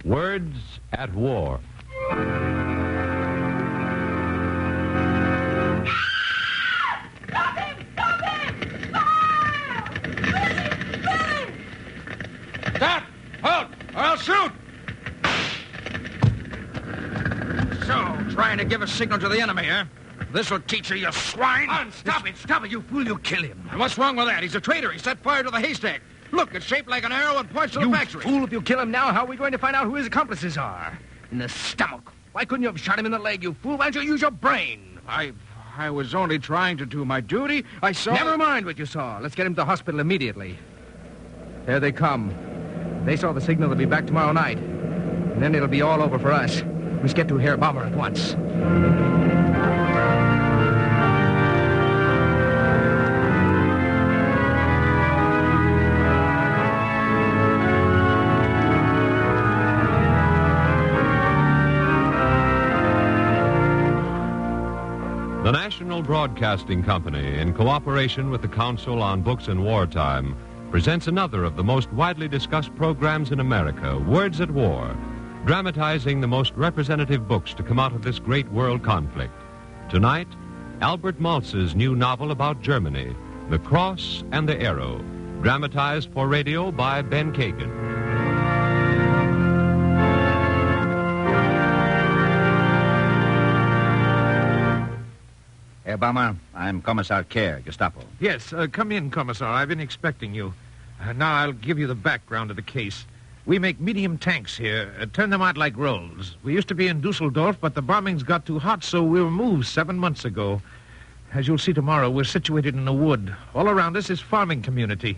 Words at War. Stop him! Stop him! Fire! Billy! Stop! Halt! Or I'll shoot! So, trying to give a signal to the enemy, huh? This'll teach you, you swine! Stop it, you fool, you'll kill him. And what's wrong with that? He's a traitor. He set fire to the haystack. Look, it's shaped like an arrow and points to the factory. Fool, if you kill him now, how are we going to find out who his accomplices are? In the stomach. Why couldn't you have shot him in the leg, you fool? Why don't you use your brain? I was only trying to do my duty. I saw... Never mind what you saw. Let's get him to the hospital immediately. There they come. They saw the signal. They'll be back tomorrow night. And then it'll be all over for us. Let's get to Herr Bomber at once. The National Broadcasting Company, in cooperation with the Council on Books in Wartime, presents another of the most widely discussed programs in America, Words at War, dramatizing the most representative books to come out of this great world conflict. Tonight, Albert Maltz's new novel about Germany, The Cross and the Arrow, dramatized for radio by Ben Kagan. Herr Bomber, I'm Commissar Kerr, Gestapo. Yes, come in, Commissar. I've been expecting you. Now I'll give you the background of the case. We make medium tanks here. Turn them out like rolls. We used to be in Dusseldorf, but the bombings got too hot, so we were moved 7 months ago. As you'll see tomorrow, we're situated in a wood. All around us is farming community.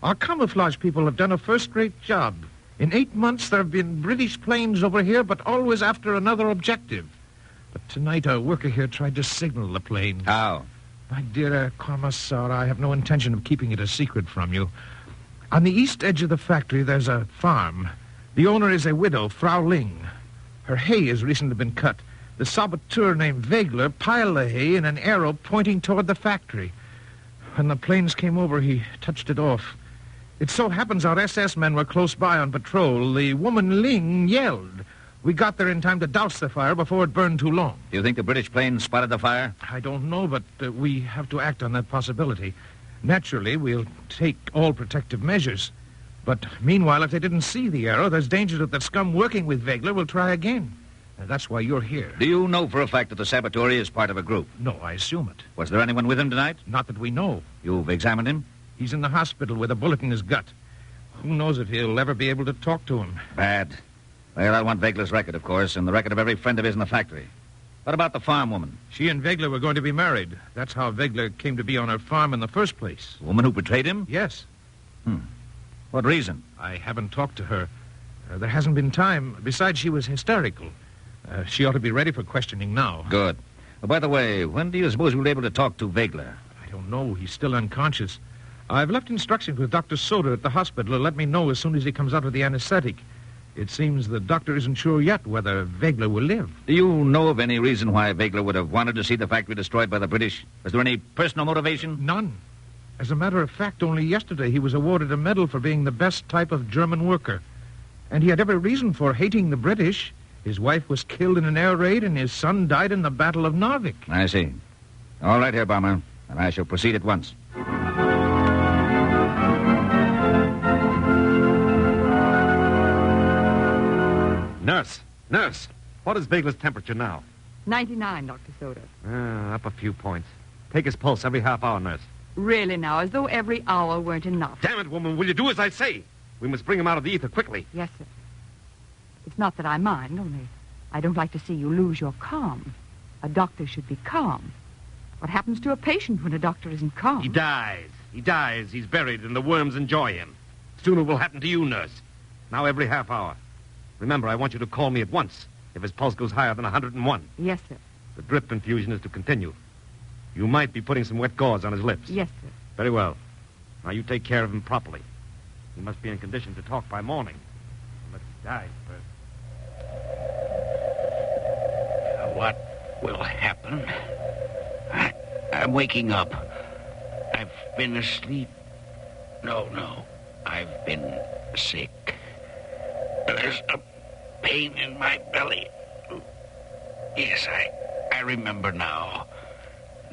Our camouflage people have done a first-rate job. In 8 months, there have been British planes over here, but always after another objective. But tonight, our worker here tried to signal the plane. How? My dear Commissar, I have no intention of keeping it a secret from you. On the east edge of the factory, there's a farm. The owner is a widow, Frau Ling. Her hay has recently been cut. The saboteur named Wegler piled the hay in an arrow pointing toward the factory. When the planes came over, he touched it off. It so happens our SS men were close by on patrol. The woman Ling yelled. We got there in time to douse the fire before it burned too long. Do you think the British plane spotted the fire? I don't know, but we have to act on that possibility. Naturally, we'll take all protective measures. But meanwhile, if they didn't see the arrow, there's danger that the scum working with Wegler will try again. That's why you're here. Do you know for a fact that the saboteur is part of a group? No, I assume it. Was there anyone with him tonight? Not that we know. You've examined him? He's in the hospital with a bullet in his gut. Who knows if he'll ever be able to talk to him. Bad. Well, I want Wegler's record, of course, and the record of every friend of his in the factory. What about the farm woman? She and Wegler were going to be married. That's how Wegler came to be on her farm in the first place. The woman who betrayed him? Yes. What reason? I haven't talked to her. There hasn't been time. Besides, she was hysterical. She ought to be ready for questioning now. Good. By the way, when do you suppose we'll be able to talk to Wegler? I don't know. He's still unconscious. I've left instructions with Dr. Soder at the hospital to let me know as soon as he comes out of the anesthetic. It seems the doctor isn't sure yet whether Wegler will live. Do you know of any reason why Wegler would have wanted to see the factory destroyed by the British? Was there any personal motivation? None. As a matter of fact, only yesterday he was awarded a medal for being the best type of German worker. And he had every reason for hating the British. His wife was killed in an air raid, and his son died in the Battle of Narvik. I see. All right, Herr Bomber, and I shall proceed at once. Nurse, what is Wegler's temperature now? 99, Dr. Soder. Up a few points. Take his pulse every half hour, nurse. Really now, as though every hour weren't enough. Damn it, woman, will you do as I say? We must bring him out of the ether quickly. Yes, sir. It's not that I mind, only I don't like to see you lose your calm. A doctor should be calm. What happens to a patient when a doctor isn't calm? He dies. He's buried, and the worms enjoy him. Soon it will happen to you, nurse. Now every half hour. Remember, I want you to call me at once if his pulse goes higher than 101. Yes, sir. The drip infusion is to continue. You might be putting some wet gauze on his lips. Yes, sir. Very well. Now you take care of him properly. He must be in condition to talk by morning. Unless he dies first. What will happen? I'm waking up. I've been asleep. No. I've been sick. There's a pain in my belly. Yes, I remember now.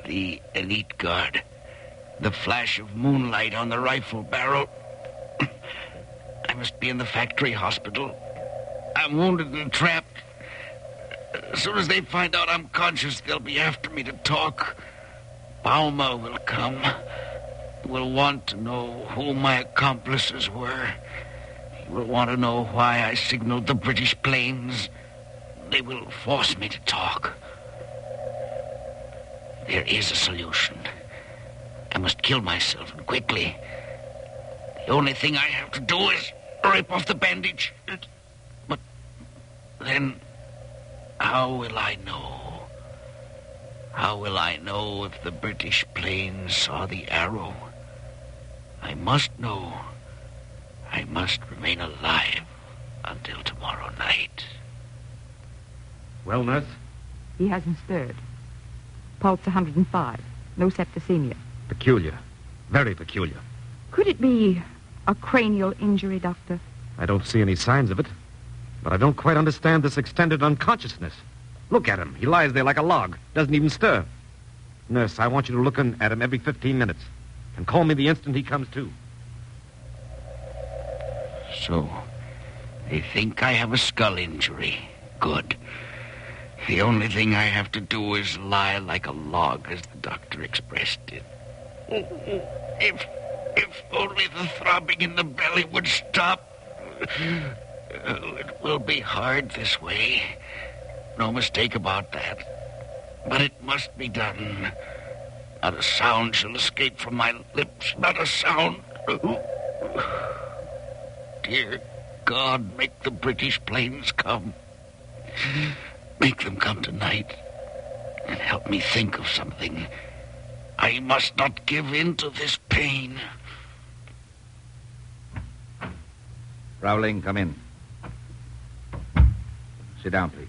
The elite guard. The flash of moonlight on the rifle barrel. I must be in the factory hospital. I'm wounded and trapped. As soon as they find out I'm conscious, they'll be after me to talk. Bauma will come. Will want to know who my accomplices were. He will want to know why I signaled the British planes. They will force me to talk. There is a solution. I must kill myself, and quickly. The only thing I have to do is rip off the bandage. But then, how will I know? How will I know if the British plane saw the arrow? I must know. I must remain alive until tomorrow night. Well, nurse? He hasn't stirred. Pulse 105. No septicemia. Peculiar. Very peculiar. Could it be a cranial injury, Doctor? I don't see any signs of it. But I don't quite understand this extended unconsciousness. Look at him. He lies there like a log. Doesn't even stir. Nurse, I want you to look at him every 15 minutes. And call me the instant he comes to. So, they think I have a skull injury. Good. The only thing I have to do is lie like a log, as the doctor expressed it. If only the throbbing in the belly would stop. It will be hard this way. No mistake about that. But it must be done. Not a sound shall escape from my lips. Not a sound. Dear God, make the British planes come. Make them come tonight. And help me think of something. I must not give in to this pain. Rowling, come in. Sit down, please.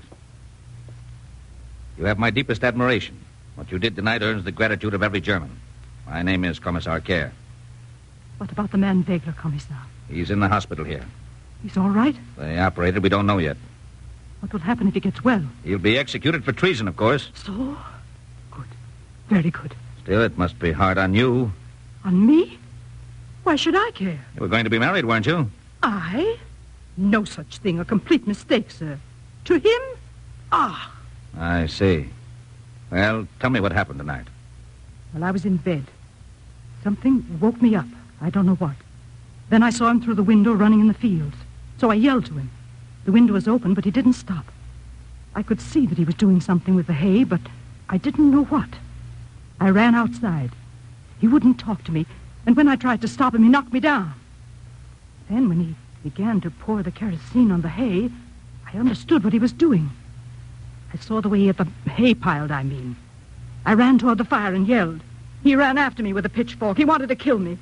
You have my deepest admiration. What you did tonight earns the gratitude of every German. My name is Commissar Kerr. What about the man Wegler, Commissar? He's in the hospital here. He's all right? The operator, we don't know yet. What will happen if he gets well? He'll be executed for treason, of course. So? Good. Very good. Still, it must be hard on you. On me? Why should I care? You were going to be married, weren't you? I? No such thing. A complete mistake, sir. To him? Ah. I see. Well, tell me what happened tonight. Well, I was in bed. Something woke me up. I don't know what. Then I saw him through the window running in the fields. So I yelled to him. The window was open, but he didn't stop. I could see that he was doing something with the hay, but I didn't know what. I ran outside. He wouldn't talk to me, and when I tried to stop him, he knocked me down. Then when he began to pour the kerosene on the hay, I understood what he was doing. I saw the way he had the hay piled, I mean. I ran toward the fire and yelled. He ran after me with a pitchfork. He wanted to kill me.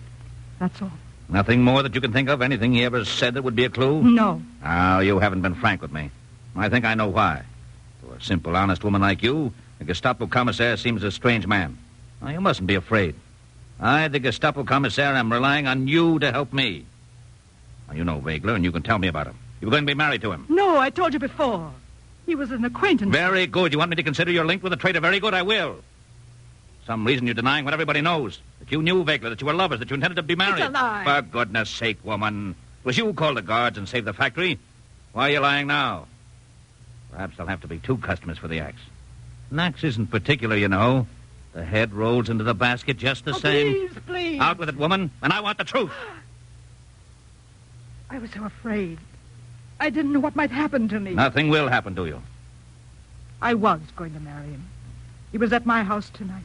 That's all. Nothing more that you can think of? Anything he ever said that would be a clue? No. Oh, you haven't been frank with me. I think I know why. To a simple, honest woman like you, the Gestapo commissaire seems a strange man. Now, you mustn't be afraid. I, the Gestapo commissaire, am relying on you to help me. Now, you know Wegler, and you can tell me about him. You were going to be married to him. No, I told you before. He was an acquaintance. Very good. You want me to consider your link with the traitor? Very good, I will. Some reason you're denying what everybody knows. That you knew Wegler, that you were lovers, that you intended to be married. It's a lie. For goodness sake, woman. It was you who called the guards and saved the factory. Why are you lying now? Perhaps there'll have to be 2 customers for the axe. An axe isn't particular, you know. The head rolls into the basket just the same. Please, please. Out with it, woman, and I want the truth. I was so afraid. I didn't know what might happen to me. Nothing will happen to you. I was going to marry him. He was at my house tonight.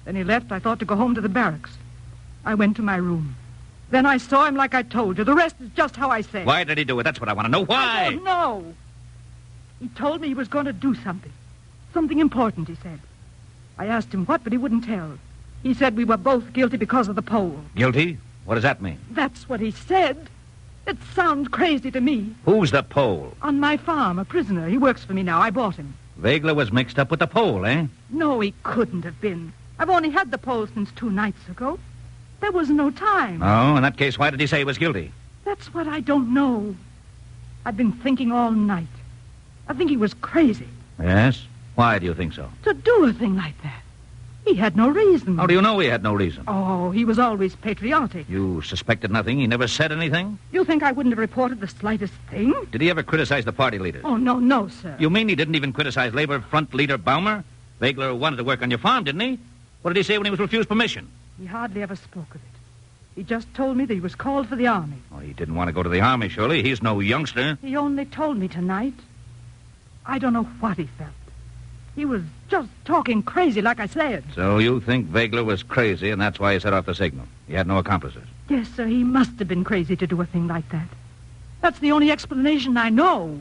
Then he left. I thought to go home to the barracks. I went to my room. Then I saw him like I told you. The rest is just how I said. Why did he do it? That's what I want to know. Why? I don't know. He told me he was going to do something. Something important, he said. I asked him what, but he wouldn't tell. He said we were both guilty because of the pole. Guilty? What does that mean? That's what he said. It sounds crazy to me. Who's the Pole? On my farm, a prisoner. He works for me now. I bought him. Wegler was mixed up with the Pole, eh? No, he couldn't have been. I've only had the pole since 2 nights ago. There was no time. Oh, in that case, why did he say he was guilty? That's what I don't know. I've been thinking all night. I think he was crazy Yes? Why do you think so? to do a thing like that. He had no reason. How do you know he had no reason? Oh, he was always patriotic. You suspected nothing? He never said anything? You think I wouldn't have reported the slightest thing? Did he ever criticize the party leaders? Oh, no, sir. You mean he didn't even criticize Labor Front leader Baumer? Wegler wanted to work on your farm, didn't he? What did he say when he was refused permission? He hardly ever spoke of it. He just told me that he was called for the army. Oh, he didn't want to go to the army, surely. He's no youngster. He only told me tonight. I don't know what he felt. He was just talking crazy, like I said. So you think Wegler was crazy, and that's why he set off the signal. He had no accomplices. Yes, sir, he must have been crazy to do a thing like that. That's the only explanation I know.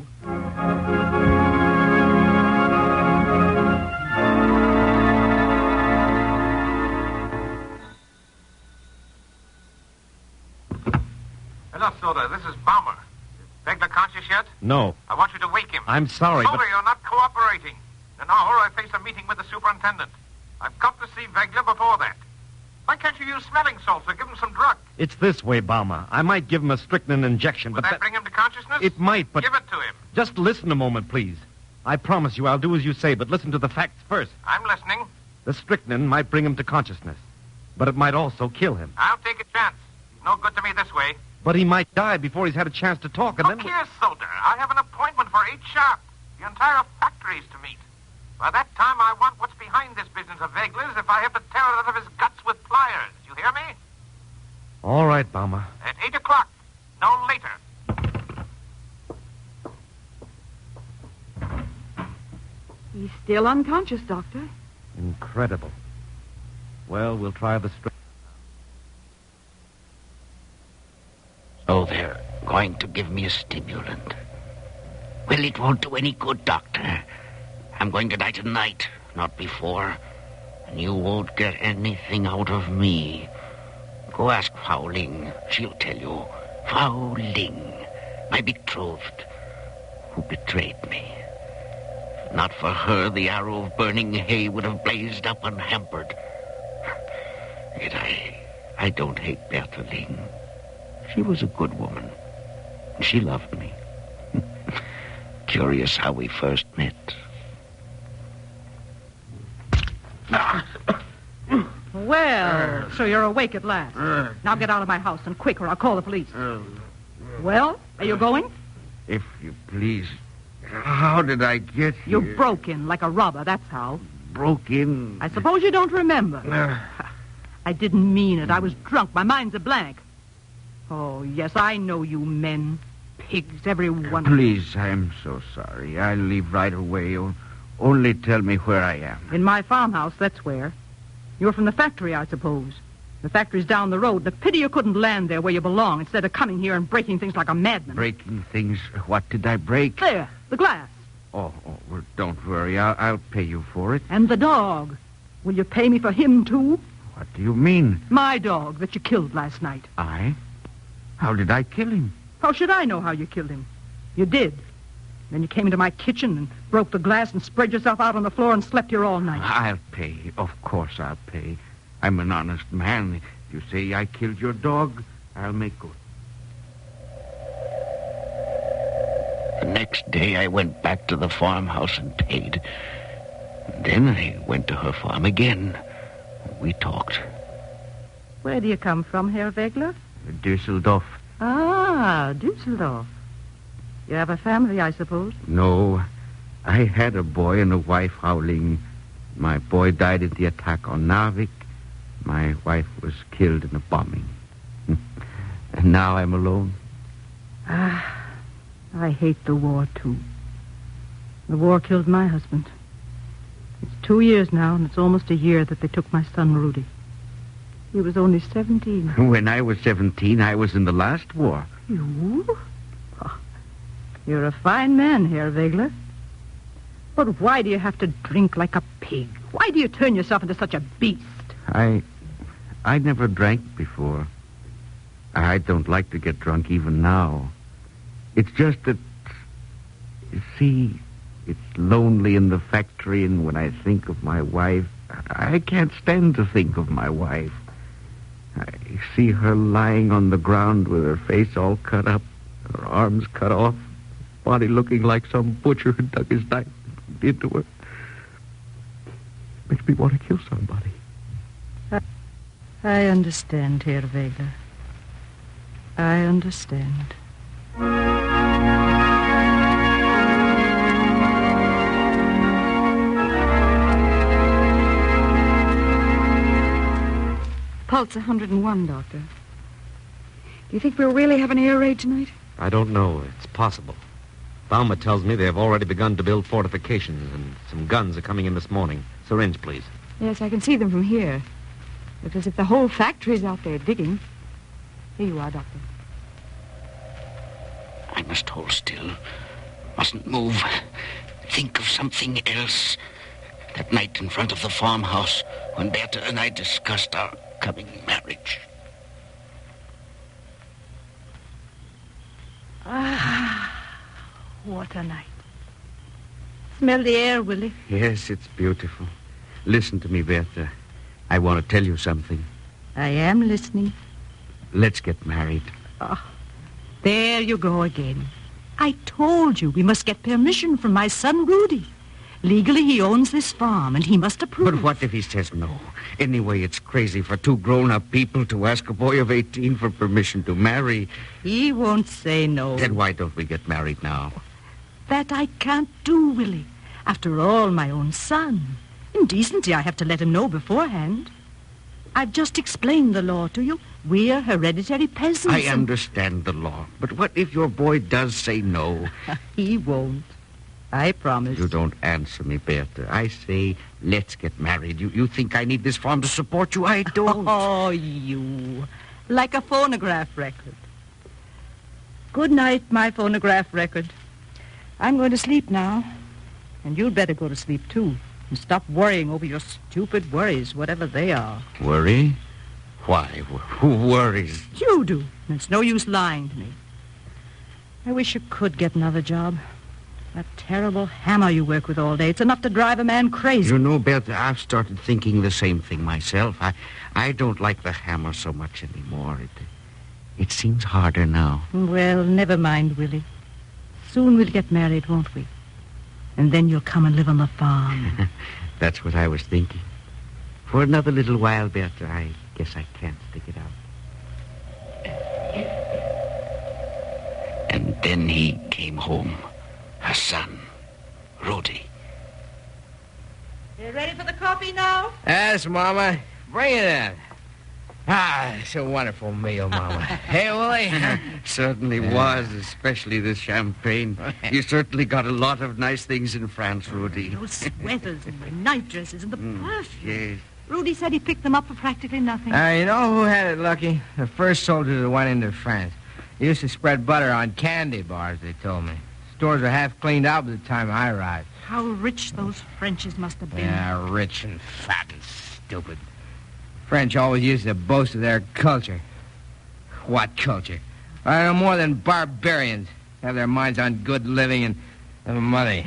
Hello, Soda. This is Baumer. Is Wegler conscious yet? No. I want you to wake him. I'm sorry, Soda, but... you're not cooperating. In an hour, I face a meeting with the superintendent. I've got to see Wegler before that. Why can't you use smelling salts or give him some drug? It's this way, Baumer. I might give him a strychnine injection, Would but that bring him to consciousness? It might, but... Give it to him. Just listen a moment, please. I promise you I'll do as you say, but listen to the facts first. I'm listening. The strychnine might bring him to consciousness, but it might also kill him. I'll take a chance. He's no good to me this way. But he might die before he's had a chance to talk, and Look then... here, Soda. I have an appointment for 8 sharp. The entire factory's to meet. By that time, I want what's behind this business of Wegler's if I have to tear it out of his guts with pliers. You hear me? All right, Baumer. At 8 o'clock. No later. He's still unconscious, Doctor. Incredible. Well, we'll try the strychnine. Oh, they're going to give me a stimulant. Well, it won't do any good, Doctor. I'm going to die tonight, not before. And you won't get anything out of me. Go ask Frau Ling. She'll tell you. Frau Ling, my betrothed, who betrayed me. If not for her, the arrow of burning hay would have blazed up unhampered. Yet I don't hate Bertha Ling. She was a good woman. She loved me. Curious how we first met. Well, so you're awake at last. Now get out of my house, and quick, or I'll call the police. Well, are you going? If you please, how did I get here? You broke in like a robber, that's how. Broke in? I suppose you don't remember. I didn't mean it. I was drunk. My mind's a blank. Oh, yes, I know you men. Pigs, every one. Please, I'm so sorry. I'll leave right away. Only tell me where I am. In my farmhouse, that's where. You're from the factory, I suppose. The factory's down the road. The pity you couldn't land there where you belong instead of coming here and breaking things like a madman. Breaking things? What did I break? There, the glass. Oh, well, don't worry. I'll pay you for it. And the dog. Will you pay me for him, too? What do you mean? My dog that you killed last night. I? How did I kill him? How should I know how you killed him? You did. Then you came into my kitchen and broke the glass and spread yourself out on the floor and slept here all night. I'll pay. Of course I'll pay. I'm an honest man. If you say I killed your dog, I'll make good. The next day I went back to the farmhouse and paid. Then I went to her farm again. We talked. Where do you come from, Herr Wegler? Düsseldorf. Ah, Düsseldorf. You have a family, I suppose? No. I had a boy and a wife, Frau Ling. My boy died in the attack on Narvik. My wife was killed in a bombing. And now I'm alone. Ah, I hate the war, too. The war killed my husband. It's 2 years now, and it's almost a year that they took my son, Rudy. He was only 17. When I was 17, I was in the last war. You? Oh, you're a fine man, Herr Wegler. But why do you have to drink like a pig? Why do you turn yourself into such a beast? I never drank before. I don't like to get drunk even now. It's just that, you see, it's lonely in the factory, and when I think of my wife, I can't stand to think of my wife. I see her lying on the ground with her face all cut up, her arms cut off, body looking like some butcher who dug his knife into her. Makes me want to kill somebody. I understand, Herr Wegeler. I understand. Pulse 101, Doctor. Do you think we'll really have an air raid tonight? I don't know. It's possible. Bauma tells me they have already begun to build fortifications, and some guns are coming in this morning. Syringe, please. Yes, I can see them from here. Looks as if the whole factory's out there digging. Here you are, Doctor. I must hold still. Mustn't move. Think of something else. That night in front of the farmhouse when Bertha and I discussed our coming marriage. What a night. Smell the air, Willie. Yes, it's beautiful. Listen to me, Bertha. I want to tell you something. I am listening. Let's get married. There you go again. I told you we must get permission from my son, Rudy. Legally, he owns this farm, and he must approve. But what if he says no? Anyway, it's crazy for two grown-up people to ask a boy of 18 for permission to marry. He won't say no. Then why don't we get married now? That I can't do, Willie. After all, my own son. In decency, I have to let him know beforehand. I've just explained the law to you. We're hereditary peasants. I understand the law. But what if your boy does say no? He won't. I promise. You don't answer me, Bertha. I say, let's get married. You think I need this farm to support you? I don't. Oh, you. Like a phonograph record. Good night, my phonograph record. I'm going to sleep now. And you'd better go to sleep, too. And stop worrying over your stupid worries, whatever they are. Worry? Why? Who worries? You do. And it's no use lying to me. I wish you could get another job. That terrible hammer you work with all day. It's enough to drive a man crazy. You know, Bertha, I've started thinking the same thing myself. I don't like the hammer so much anymore. It seems harder now. Well, never mind, Willie. Soon we'll get married, won't we? And then you'll come and live on the farm. That's what I was thinking. For another little while, Bertha, I guess I can't stick it out. And then he came home. Her son, Rudy. You ready for the coffee now? Yes, Mama. Bring it in. It's a wonderful meal, Mama. Hey, Willie? Certainly was, especially this champagne. You certainly got a lot of nice things in France, Rudy. Those sweaters and the night dresses and the perfume. Yes. Rudy said he picked them up for practically nothing. You know who had it lucky? The first soldiers that went into France. They used to spread butter on candy bars, they told me. Stores were half cleaned out by the time I arrived. How rich those Frenchies must have been. Yeah, rich and fat and stupid. French always used to boast of their culture. What culture? They're no more than barbarians. Have their minds on good living and money.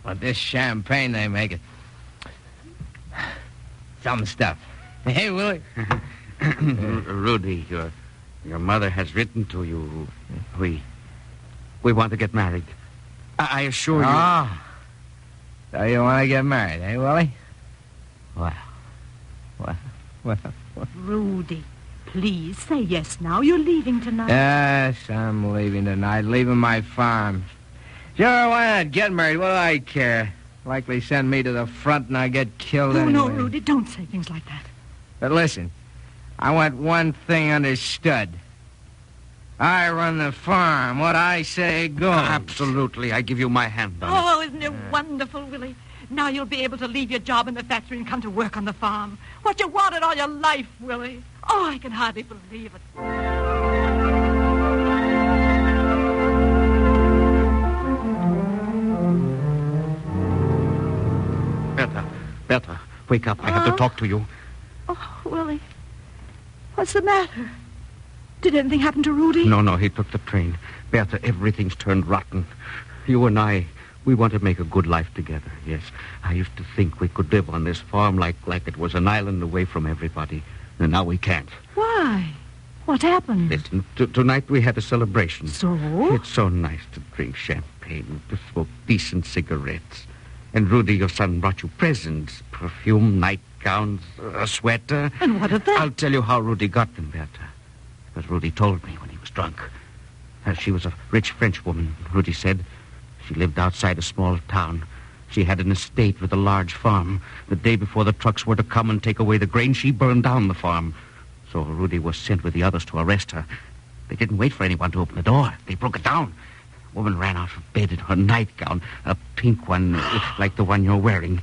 But this champagne they make it. Some stuff. Hey, Willie. Rudy, your mother has written to you. We want to get married. I assure you. Oh. So you want to get married, eh, Willie? Well. Rudy, please, say yes now. You're leaving tonight. Yes, I'm leaving tonight. Leaving my farm. Sure, why not get married? What do I care? Likely send me to the front and I get killed anyway. No, Rudy, don't say things like that. But listen, I want one thing understood. I run the farm. What I say goes. Absolutely. I give you my hand on it. Oh, isn't it wonderful, Willie? Now you'll be able to leave your job in the factory and come to work on the farm. What you wanted all your life, Willie. Oh, I can hardly believe it. Bertha, wake up. I have to talk to you. Oh, Willie. What's the matter? Did anything happen to Rudy? No, he took the train. Bertha, everything's turned rotten. You and I, we want to make a good life together, yes. I used to think we could live on this farm like it was an island away from everybody. And now we can't. Why? What happened? Listen, tonight we had a celebration. So? It's so nice to drink champagne, to smoke decent cigarettes. And Rudy, your son, brought you presents. Perfume, nightgowns, a sweater. And what of that? I'll tell you how Rudy got them, Berta. Because Rudy told me when he was drunk. She was a rich French woman, Rudy said. She lived outside a small town. She had an estate with a large farm. The day before the trucks were to come and take away the grain, she burned down the farm. So Rudy was sent with the others to arrest her. They didn't wait for anyone to open the door. They broke it down. The woman ran out of bed in her nightgown, a pink one like the one you're wearing.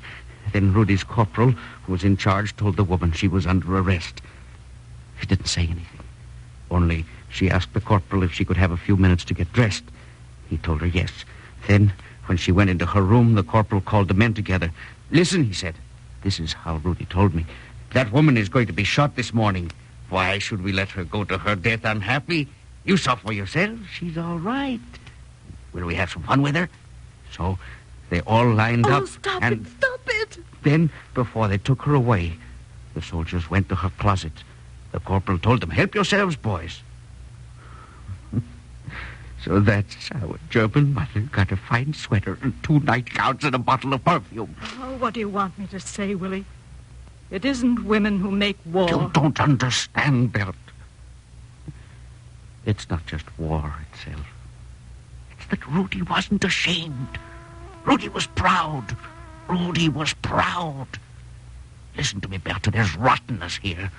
Then Rudy's corporal, who was in charge, told the woman she was under arrest. She didn't say anything. Only she asked the corporal if she could have a few minutes to get dressed. He told her yes. Then, when she went into her room, the corporal called the men together. Listen, he said. This is how Rudy told me. That woman is going to be shot this morning. Why should we let her go to her death unhappy? You saw for yourself. She's all right. Will we have some fun with her? So they all lined up. Oh, stop it. Then, before they took her away, the soldiers went to her closet. The corporal told them, help yourselves, boys. So that's how a German mother got a fine sweater and 2 nightgowns and a bottle of perfume. Oh, what do you want me to say, Willie? It isn't women who make war. You don't understand, Bert. It's not just war itself. It's that Rudy wasn't ashamed. Rudy was proud. Rudy was proud. Listen to me, Berta. There's rottenness here.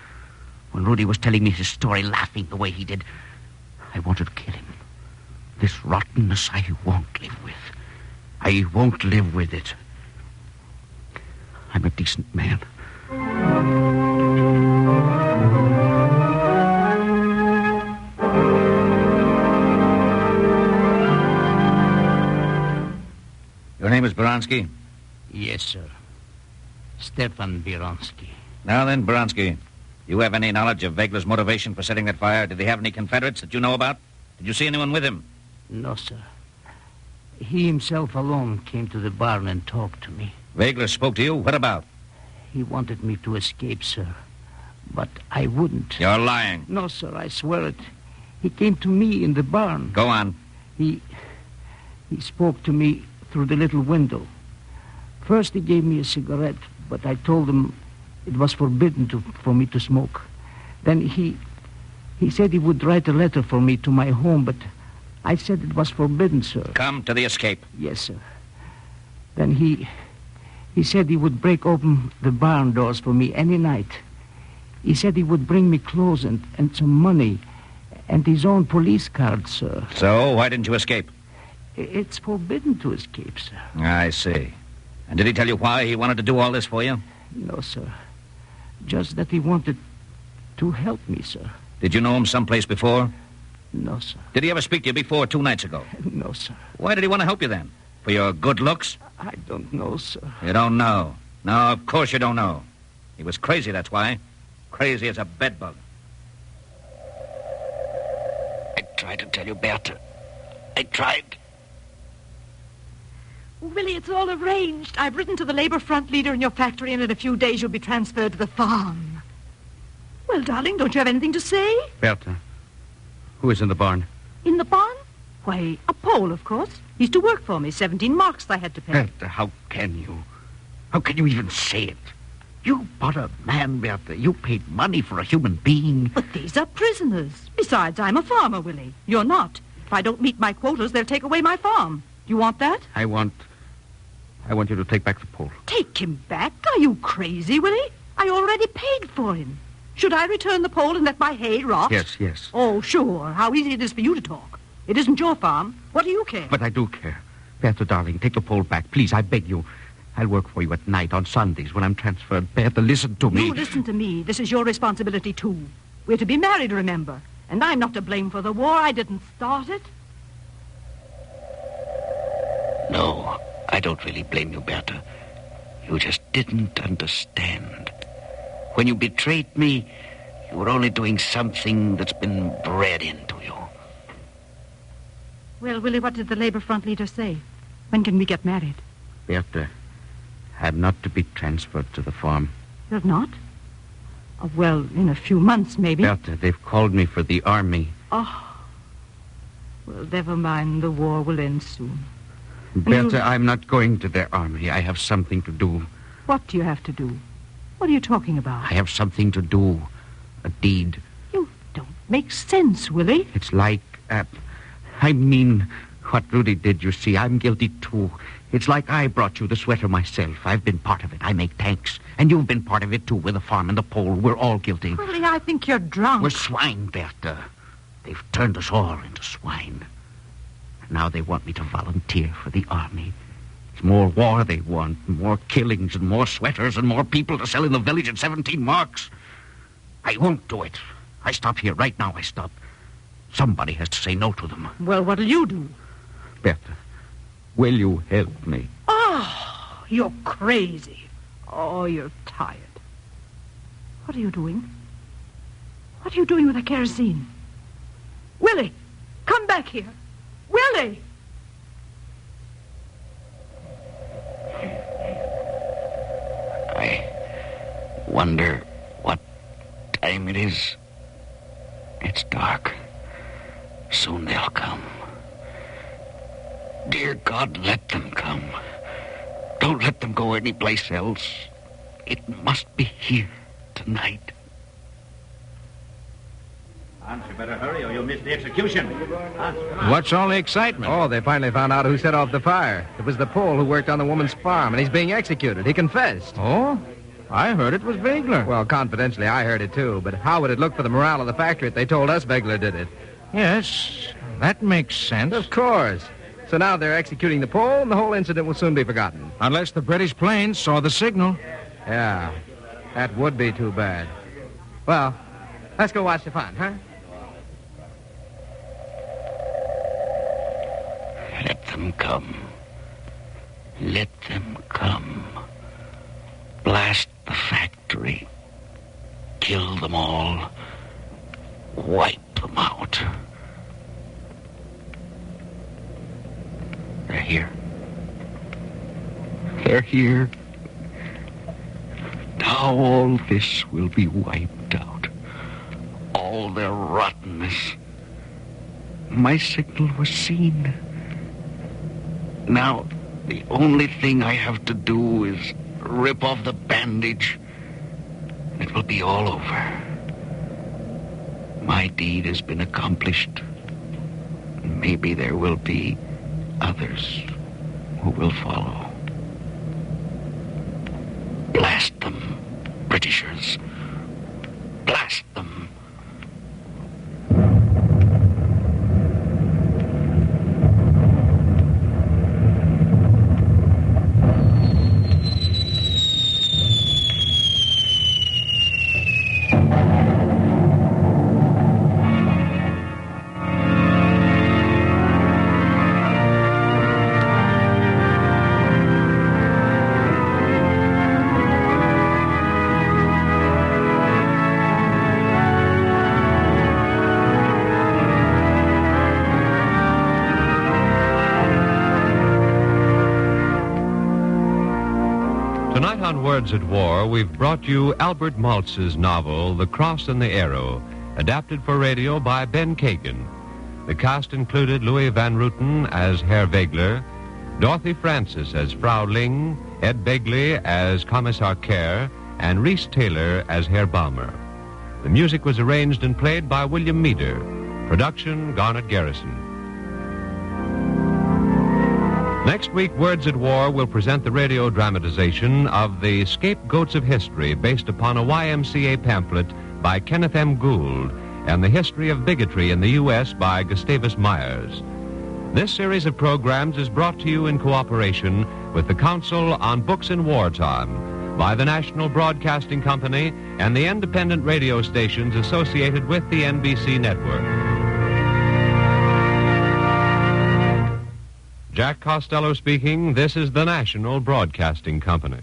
When Rudy was telling me his story, laughing the way he did, I wanted to kill him. This rottenness I won't live with. I won't live with it. I'm a decent man. Your name is Baronsky? Yes, sir. Stefan Bironsky. Now then, Baronsky, you have any knowledge of Wegler's motivation for setting that fire? Did he have any Confederates that you know about? Did you see anyone with him? No, sir. He himself alone came to the barn and talked to me. Wegler spoke to you? What about? He wanted me to escape, sir. But I wouldn't. You're lying. No, sir, I swear it. He came to me in the barn. Go on. He spoke to me through the little window. First he gave me a cigarette, but I told him it was forbidden for me to smoke. Then he said he would write a letter for me to my home, but I said it was forbidden, sir. Come to the escape. Yes, sir. Then he said he would break open the barn doors for me any night. He said he would bring me clothes and some money and his own police card, sir. So, why didn't you escape? It's forbidden to escape, sir. I see. And did he tell you why he wanted to do all this for you? No, sir. Just that he wanted to help me, sir. Did you know him someplace before? No, sir. Did he ever speak to you before 2 nights ago? No, sir. Why did he want to help you then? For your good looks? I don't know, sir. You don't know. No, of course you don't know. He was crazy, that's why. Crazy as a bedbug. I tried to tell you, Berta. I tried. Willie, it's all arranged. I've written to the labor front leader in your factory, and in a few days you'll be transferred to the farm. Well, darling, don't you have anything to say? Berta, who is in the barn? In the barn? Why, a Pole, of course. He's to work for me. 17 marks I had to pay. Berta, how can you? How can you even say it? You bought a man, Berta. You paid money for a human being. But these are prisoners. Besides, I'm a farmer, Willie. You're not. If I don't meet my quotas, they'll take away my farm. You want that? I want you to take back the Pole. Take him back? Are you crazy, Willie? I already paid for him. Should I return the Pole and let my hay rot? Yes. Oh, sure. How easy it is for you to talk. It isn't your farm. What do you care? But I do care. Berta, darling, take the Pole back. Please, I beg you. I'll work for you at night on Sundays when I'm transferred. Berta, listen to me. You listen to me. This is your responsibility, too. We're to be married, remember. And I'm not to blame for the war. I didn't start it. No, I don't really blame you, Berta. You just didn't understand. When you betrayed me, you were only doing something that's been bred into you. Well, Willie, what did the labor front leader say? When can we get married? Berta, I'm not to be transferred to the farm. You're not? Oh, well, in a few months, maybe. Bertha, they've called me for the army. Oh. Well, never mind. The war will end soon. Bertha, I'm not going to their army. I have something to do. What do you have to do? What are you talking about? I have something to do. A deed. You don't make sense, Willie. It's like, I mean, what Rudy did, you see. I'm guilty, too. It's like I brought you the sweater myself. I've been part of it. I make tanks. And you've been part of it, too, with the farm and the pole. We're all guilty. Willie, I think you're drunk. We're swine, Bertha. They've turned us all into swine. Now they want me to volunteer for the army. It's more war they want, more killings and more sweaters and more people to sell in the village at 17 marks. I won't do it. I stop here. Right now I stop. Somebody has to say no to them. Well, what'll you do? Bertha, will you help me? Oh, you're crazy. Oh, you're tired. What are you doing? What are you doing with the kerosene? Willie, come back here. Willie! I wonder what time it is. It's dark. Soon they'll come. Dear God, let them come. Don't let them go anyplace else. It must be here tonight. Hans, you better hurry or you'll miss the execution. Hans, come on. What's all the excitement? Oh, they finally found out who set off the fire. It was the Pole who worked on the woman's farm, and he's being executed. He confessed. Oh? I heard it was Vegler. Well, confidentially, I heard it, too. But how would it look for the morale of the factory if they told us Vegler did it? Yes, that makes sense. Of course. So now they're executing the Pole, and the whole incident will soon be forgotten. Unless the British planes saw the signal. Yeah, that would be too bad. Well, let's go watch the fun, huh? Let them come. Let them come. Blast the factory. Kill them all. Wipe them out. They're here. They're here. Now all this will be wiped out. All their rottenness. My signal was seen. Now, the only thing I have to do is rip off the bandage. It will be all over. My deed has been accomplished. Maybe there will be others who will follow. Blast them, Britishers. Blast them. Tonight on Words at War, we've brought you Albert Maltz's novel, The Cross and the Arrow, adapted for radio by Ben Kagan. The cast included Louis Van Rooten as Herr Vegler, Dorothy Francis as Frau Ling, Ed Begley as Kommissar Kerr, and Reese Taylor as Herr Balmer. The music was arranged and played by William Meader. Production, Garnet Garrison. Next week, Words at War will present the radio dramatization of The Scapegoats of History, based upon a YMCA pamphlet by Kenneth M. Gould, and the history of bigotry in the U.S. by Gustavus Myers. This series of programs is brought to you in cooperation with the Council on Books in Wartime by the National Broadcasting Company and the independent radio stations associated with the NBC network. Jack Costello speaking. This is the National Broadcasting Company.